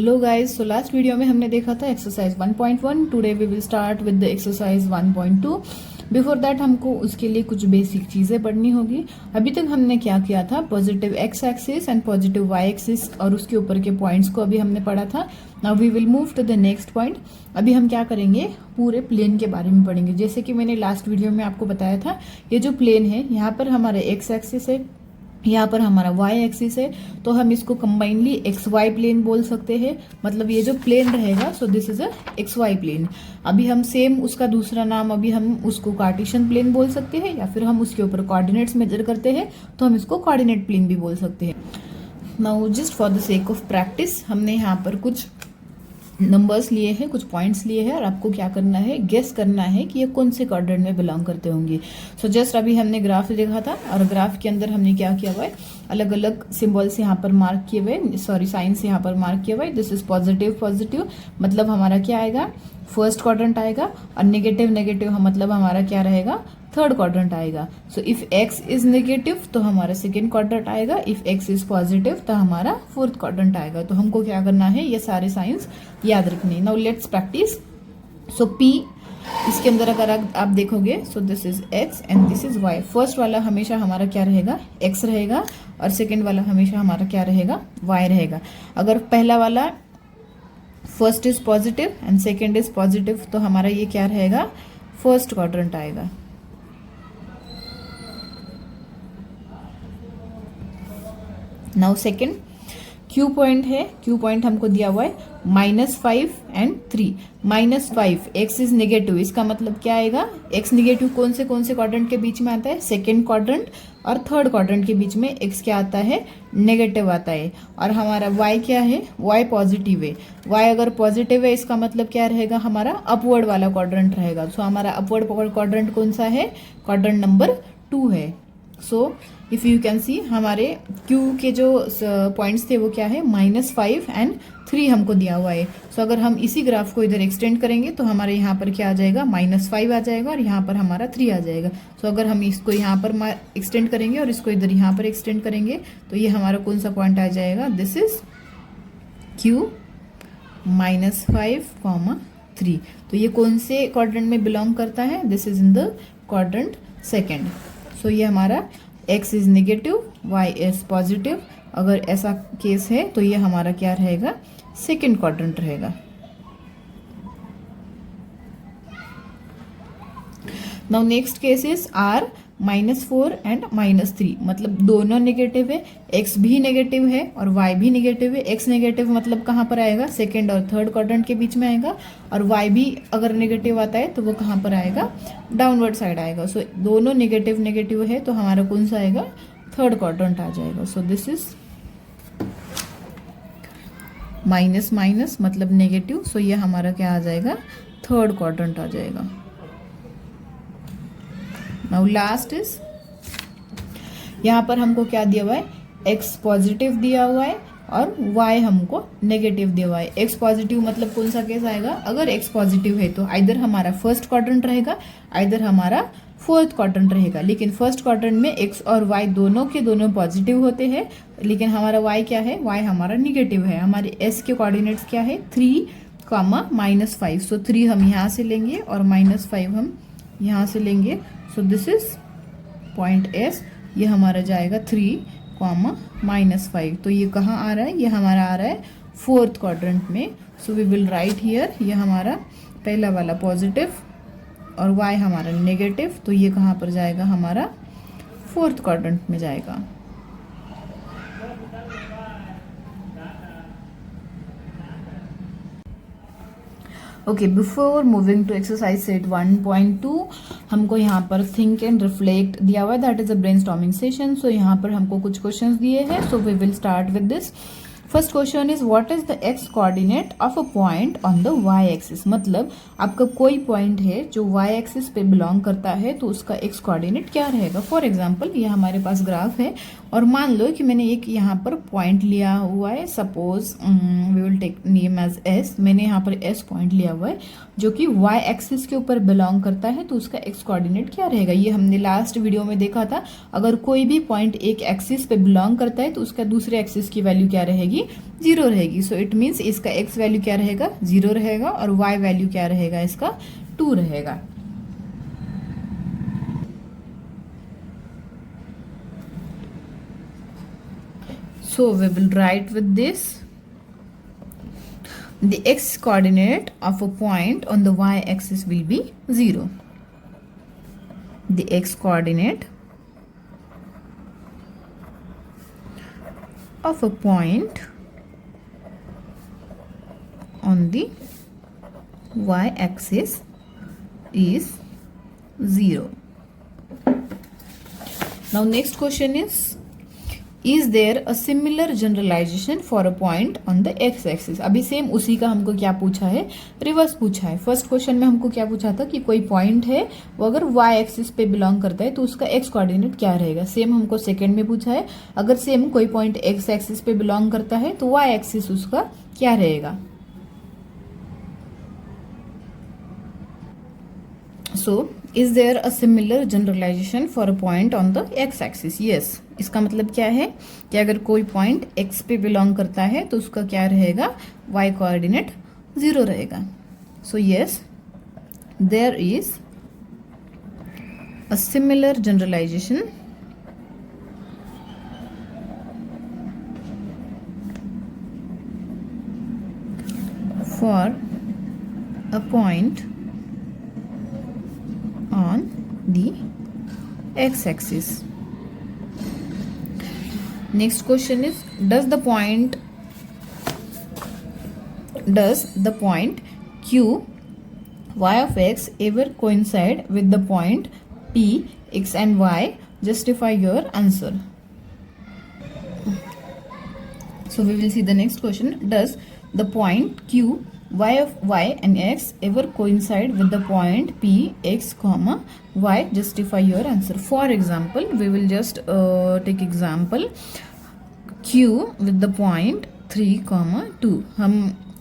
Hello guys, so last video में हमने देखा था exercise 1.1। Today we will start with the exercise 1.2। Before that हमको उसके लिए कुछ बेसिक चीजें पढ़नी होगी। अभी तक हमने क्या किया था, positive X axis and positive Y axis और उसके ऊपर के पॉइंट्स को अभी हमने पढ़ा था। Now we will move to the next point. अभी हम क्या करेंगे, पूरे प्लेन के बारे में पढ़ेंगे। जैसे कि मैंने लास्ट वीडियो में आपको बताया था, ये जो प्लेन है यहाँ पर हमारा एक्स एक्सिस है, यहाँ पर हमारा y एक्सिस है, तो हम इसको कंबाइनली एक्स वाई प्लेन बोल सकते हैं। मतलब ये जो प्लेन रहेगा, so this is a X Y plane. अभी हम सेम उसका दूसरा नाम, अभी हम उसको कार्टेशियन प्लेन बोल सकते हैं, या फिर हम उसके ऊपर कोऑर्डिनेट्स मेजर करते हैं तो हम इसको कोऑर्डिनेट प्लेन भी बोल सकते हैं। Now just for the sake of practice हमने यहाँ पर कुछ नंबर्स लिए हैं, कुछ पॉइंट्स लिए हैं, और आपको क्या करना है, गेस करना है कि ये कौन से क्वाड्रेंट में बिलोंग करते होंगे। सो जस्ट अभी हमने ग्राफ देखा था, और ग्राफ के अंदर हमने क्या किया हुआ है, अलग अलग सिंबल्स यहाँ पर मार्क किए हुए, सॉरी साइंस यहाँ पर मार्क किया हुआ है। दिस इज पॉजिटिव पॉजिटिव, मतलब हमारा क्या आएगा, फर्स्ट क्वाड्रेंट आएगा, और नेगेटिव नेगेटिव मतलब हमारा क्या रहेगा, थर्ड क्वाड्रेंट आएगा। So if x is negative तो हमारा सेकेंड क्वाड्रेंट आएगा, इफ एक्स इज पॉजिटिव तो हमारा फोर्थ क्वाड्रेंट आएगा। तो हमको क्या करना है, ये सारे साइंस याद रखने। Now let's practice. So P, इसके अंदर अगर आप देखोगे, so this is X and this is Y. First वाला हमेशा हमारा क्या रहेगा, एक्स रहेगा, और सेकेंड वाला हमेशा हमारा क्या रहेगा, वाई रहेगा। अगर पहला वाला first is positive and second is positive तो हमारा ये क्या रहेगा, फर्स्ट क्वाड्रेंट आएगा। नाउ सेकेंड क्यू पॉइंट है, क्यू पॉइंट हमको दिया हुआ है -5 एंड 3। -5 एक्स इज नेगेटिव, इसका मतलब क्या आएगा, एक्स नेगेटिव कौन से क्वाड्रेंट के बीच में आता है, सेकेंड क्वाड्रेंट और थर्ड क्वाड्रेंट के बीच में एक्स क्या आता है, नेगेटिव आता है। और हमारा वाई क्या है, वाई पॉजिटिव है। वाई अगर पॉजिटिव है इसका मतलब क्या रहेगा, हमारा अपवर्ड वाला क्वाड्रेंट रहेगा। सो हमारा अपवर्ड क्वाड्रेंट कौन सा है, क्वाड्रेंट नंबर 2 है। So if you can see, हमारे Q के जो पॉइंट्स थे वो क्या है, -5 एंड 3 हमको दिया हुआ है। सो अगर हम इसी ग्राफ को इधर एक्सटेंड करेंगे तो हमारे यहाँ पर क्या आ जाएगा, -5 आ जाएगा, और यहाँ पर हमारा 3 आ जाएगा। सो अगर हम इसको यहाँ पर एक्सटेंड करेंगे और इसको इधर यहाँ पर एक्सटेंड करेंगे तो ये हमारा कौन सा पॉइंट आ जाएगा, दिस इज Q -5, 3। तो ये कौन से क्वाड्रेंट में बिलोंग करता है, this is in the quadrant second. So ये हमारा x is negative, y is positive. अगर ऐसा केस है तो ये हमारा क्या रहेगा, सेकेंड क्वाड्रेंट रहेगा। Now next case is r -4 and -3, मतलब दोनों नेगेटिव है, x भी नेगेटिव है और y भी नेगेटिव है। x नेगेटिव मतलब कहाँ पर आएगा, सेकेंड और थर्ड क्वाड्रेंट के बीच में आएगा, और y भी अगर नेगेटिव आता है तो वो कहाँ पर आएगा, डाउनवर्ड साइड आएगा। सो दोनों नेगेटिव नेगेटिव है तो हमारा कौन सा आएगा, थर्ड क्वाड्रेंट आ जाएगा। सो दिस इज माइनस माइनस मतलब नेगेटिव, सो ये हमारा क्या आ जाएगा, थर्ड क्वाड्रेंट आ जाएगा। नाउ लास्ट इज, यहाँ पर हमको क्या दिया हुआ है, x पॉजिटिव दिया हुआ है और y हमको नेगेटिव दिया हुआ है। x पॉजिटिव मतलब कौन सा केस आएगा, अगर x पॉजिटिव है तो आइदर हमारा फर्स्ट क्वाड्रेंट रहेगा, आइदर हमारा फोर्थ क्वाड्रेंट रहेगा। लेकिन फर्स्ट क्वाड्रेंट में x और y दोनों के दोनों पॉजिटिव होते हैं, लेकिन हमारा y क्या है, y हमारा निगेटिव है। हमारे s के कोऑर्डिनेट्स क्या है, 3, -5। सो 3 हम यहाँ से लेंगे और -5 हम यहाँ से लेंगे। सो दिस इज पॉइंट S, ये हमारा जाएगा 3, -5। तो ये कहाँ आ रहा है, ये हमारा आ रहा है फोर्थ क्वाड्रेंट में। So we will write here, ये हमारा पहला वाला पॉजिटिव और y हमारा नेगेटिव, तो ये कहाँ पर जाएगा, हमारा फोर्थ क्वाड्रेंट में जाएगा। Okay, before moving to exercise set 1.2 हमको यहाँ पर थिंक एंड रिफ्लेक्ट दिया हुआ है, that is a brainstorming session. So यहाँ पर हमको कुछ क्वेश्चंस दिए हैं, so we will start with this. First question is what is the X coordinate of a point on the Y axis. मतलब आपका कोई पॉइंट है जो वाई एक्सिस पे बिलोंग करता है तो उसका एक्स कोऑर्डिनेट क्या रहेगा। फॉर एग्जांपल ये हमारे पास ग्राफ है, और मान लो कि मैंने एक यहाँ पर पॉइंट लिया हुआ है, suppose we will take name as S. मैंने यहाँ पर एस पॉइंट लिया हुआ है जो कि वाई एक्सिस के ऊपर बिलोंग करता है, तो उसका एक्स कोऑर्डिनेट क्या रहेगा, ये हमने लास्ट वीडियो में देखा था। अगर कोई भी पॉइंट एक एक्सिस पे बिलोंग करता है तो उसका दूसरे एक्सिस की वैल्यू क्या रहेगी, रहेगी, 0 रहेगी। सो इट मीन्स इसका x वैल्यू क्या रहेगा, 0 रहेगा, और y वैल्यू क्या रहेगा, इसका 2 रहेगा। So we will write with this the x coordinate of a point on the y axis will be 0. The x coordinate of a point on the y axis is 0. Now next question is there a similar generalization for a point on the x axis? अभी same उसी का हमको क्या पूछा है, reverse पूछा है। First question में हमको क्या पूछा था कि कोई पॉइंट है वो अगर y एक्सिस पे बिलोंग करता है तो उसका x कोऑर्डिनेट क्या रहेगा। सेम हमको सेकंड में पूछा है, अगर सेम कोई पॉइंट x एक्सिस पे बिलोंग करता है तो y एक्सिस उसका क्या रहेगा। So is there a similar generalization for a point on the x axis? Yes. इसका मतलब क्या है कि अगर कोई पॉइंट x पे बिलोंग करता है तो उसका क्या रहेगा, y कोऑर्डिनेट 0 रहेगा। So yes, there is a similar generalization for a point on the x-axis. Next question is, does the point q y of x ever coincide with the point p x and y? Justify your answer. So we will see the next question. Does the point q y of y and x ever coincide with the point p x comma y? Justify your answer. For example, we will just take example q with the point 3 comma 2. हम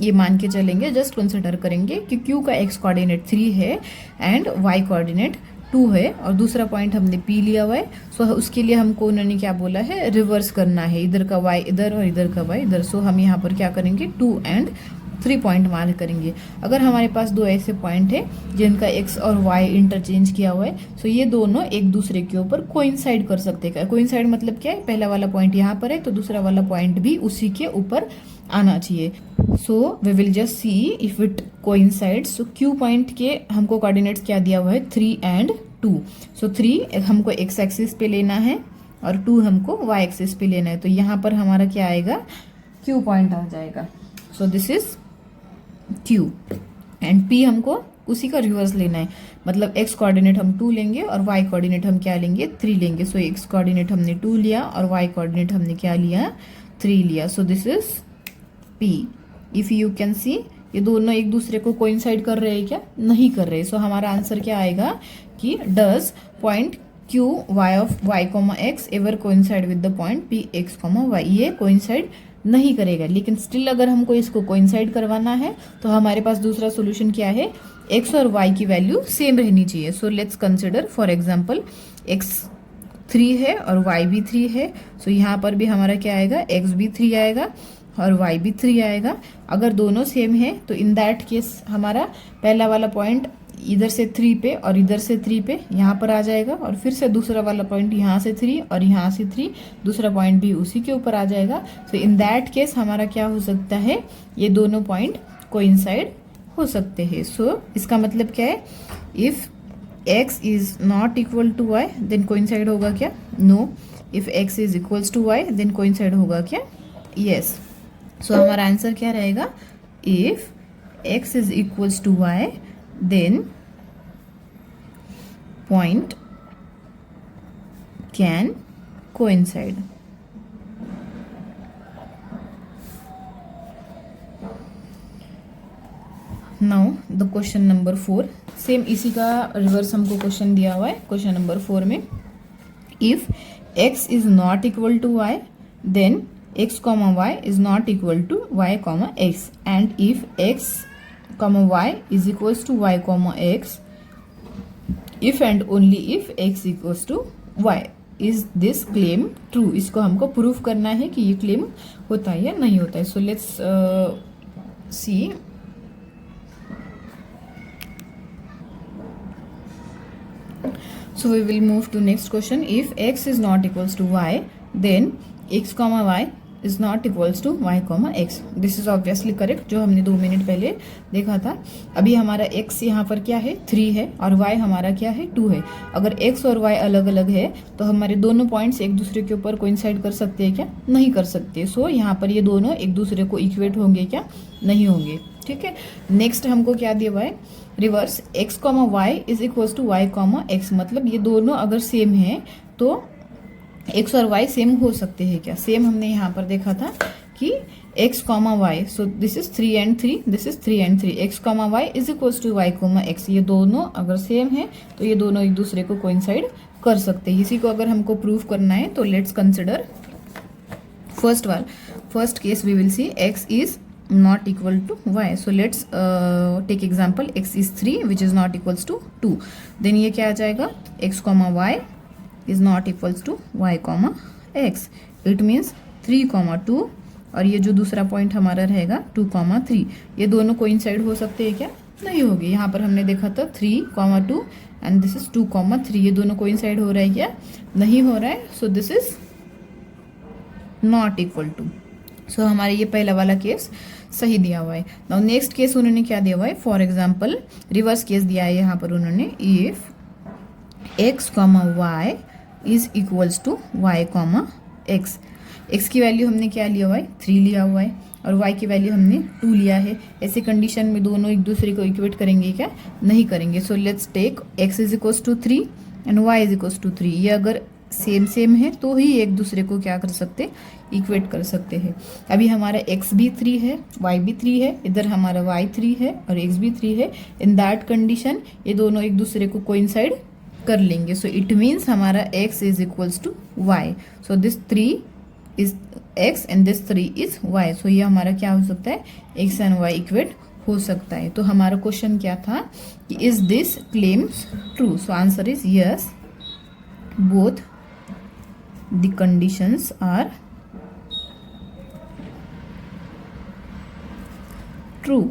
ये मान के चलेंगे, just consider करेंगे कि q का x coordinate 3 है and y coordinate 2 है और दूसरा पॉइंट हमने p लिया हुआ है। सो उसके लिए हमको उन्होंने क्या बोला है, रिवर्स करना है, इधर का y इधर और इधर का y इधर। सो हम यहाँ पर क्या करेंगे, 2 एंड 3 पॉइंट मार्क करेंगे। अगर हमारे पास दो ऐसे पॉइंट है जिनका x और y इंटरचेंज किया हुआ है, सो ये दोनों एक दूसरे के ऊपर कोइंसाइड कर सकते हैं। कोइंसाइड मतलब क्या है, पहला वाला पॉइंट यहाँ पर है तो दूसरा वाला पॉइंट भी उसी के ऊपर आना चाहिए। So we will just see if it coincide. So q point के हमको कोऑर्डिनेट्स क्या दिया हुआ है, 3 एंड 2। सो 3 हमको x एक्सिस पे लेना है और 2 हमको y एक्सिस पे लेना है। तो यहाँ पर हमारा क्या आएगा, q पॉइंट आ जाएगा। सो this is q and p हमको उसी का रिवर्स लेना है, मतलब x कोऑर्डिनेट हम 2 लेंगे और y कोऑर्डिनेट हम क्या लेंगे, 3 लेंगे। सो x कोऑर्डिनेट हमने 2 लिया और y कोऑर्डिनेट हमने क्या लिया, 3 लिया। सो this is p। If you can see, ये दोनों एक दूसरे को कोइंसाइड कर रहे हैं क्या, नहीं कर रहे। सो हमारा आंसर क्या आएगा कि does point q y of y comma x ever coincide with the point p x comma y। ये कोइंसाइड नहीं करेगा, लेकिन स्टिल अगर हमको इसको कोइंसाइड करवाना है तो हमारे पास दूसरा सोल्यूशन क्या है, x और y की वैल्यू सेम रहनी चाहिए। So let's consider for example x 3 है और y भी 3 है। सो यहाँ पर भी हमारा क्या आएगा, x भी 3 आएगा और y भी 3 आएगा। अगर दोनों सेम है तो इन दैट केस हमारा पहला वाला पॉइंट इधर से 3 पे और इधर से 3 पे यहाँ पर आ जाएगा और फिर से दूसरा वाला पॉइंट यहाँ से 3 और यहाँ से 3, दूसरा पॉइंट भी उसी के ऊपर आ जाएगा। सो इन दैट केस हमारा क्या हो सकता है, ये दोनों पॉइंट कोइंसाइड हो सकते हैं। सो इसका मतलब क्या है, if x is not equal to y then coincide होगा क्या, no. If x is equals to y then coincide होगा क्या, यस। सो हमारा आंसर क्या रहेगा, if x is equals to y then point can coincide. Now the question number 4, same इसी का reverse हमको क्वेश्चन दिया हुआ है। क्वेश्चन नंबर 4 में if x is not equal to y then x comma y is not equal to y comma x, and if x comma y is equals to y comma x, if and only if x equals to y, is this claim true, इसको हमको proof करना है कि ये claim होता है या नहीं होता है. So let's see. So we will move to next question. If x is not equals to y, then x comma y is not equals to y comma x. This is obviously correct, जो हमने 2 minute पहले देखा था. अभी हमारा x यहाँ पर क्या है 3 है और y हमारा क्या है 2 है. अगर x और y अलग अलग है तो हमारे दोनों पॉइंट्स एक दूसरे के ऊपर कोइंसाइड कर सकते हैं क्या? नहीं कर सकते. सो यहाँ पर ये दोनों एक दूसरे को इक्वेट होंगे क्या? नहीं होंगे. ठीक है. नेक्स्ट हमको क्या दिया हुआ है? Reverse x comma Y is equals to Y comma X. मतलब ये दोनों अगर सेम है तो x और y सेम हो सकते हैं क्या? सेम हमने यहाँ पर देखा था कि x comma Y, so this is 3 and 3, this is 3 and 3. x comma Y is equals to Y comma X. ये दोनों अगर सेम है तो ये दोनों एक दूसरे को कोइंसाइड कर सकते हैं. इसी को अगर हमको प्रूव करना है तो let's consider first case. We will see x is not equal to y. So let's take example. x is 3 which is not equals to 2. Then ये क्या आ जाएगा? x comma y is not equals to y comma x. It means 3 comma 2 और ये जो दूसरा point हमारा रहेगा 2 comma 3. ये दोनों कोइंसाइड हो सकते हैं क्या? नहीं होगी. यहाँ पर हमने देखा था 3 comma 2 and this is 2 comma 3. ये दोनों कोइंसाइड हो रहा है क्या? नहीं हो रहा है. So this is not equal to. So हमारे ये पहला वाला केस सही दिया हुआ है. नाउ नेक्स्ट केस उन्होंने क्या दिया हुआ है? फॉर एग्जाम्पल रिवर्स केस दिया है यहाँ पर उन्होंने. If x comma Y is equals to Y comma X. X की वैल्यू हमने क्या लिया हुआ है? 3 लिया हुआ है और y की वैल्यू हमने 2 लिया है. ऐसे कंडीशन में दोनों एक दूसरे को इक्वेट करेंगे क्या? नहीं करेंगे. So let's take x is equals to 3 and y is equals to 3. ये अगर सेम है तो ही एक दूसरे को क्या कर सकते? इक्वेट कर सकते हैं. अभी हमारा x भी 3 है, y भी 3 है, इधर हमारा y 3 है और x भी 3 है. इन दैट कंडीशन ये दोनों एक दूसरे को कोइंसाइड कर लेंगे. सो इट मीन्स हमारा x is equals to y. So this 3 is x and this 3 is y. So ये हमारा क्या हो सकता है? x एंड y इक्वेट हो सकता है. तो हमारा क्वेश्चन क्या था कि is this claims true? So answer is yes, both the conditions are true.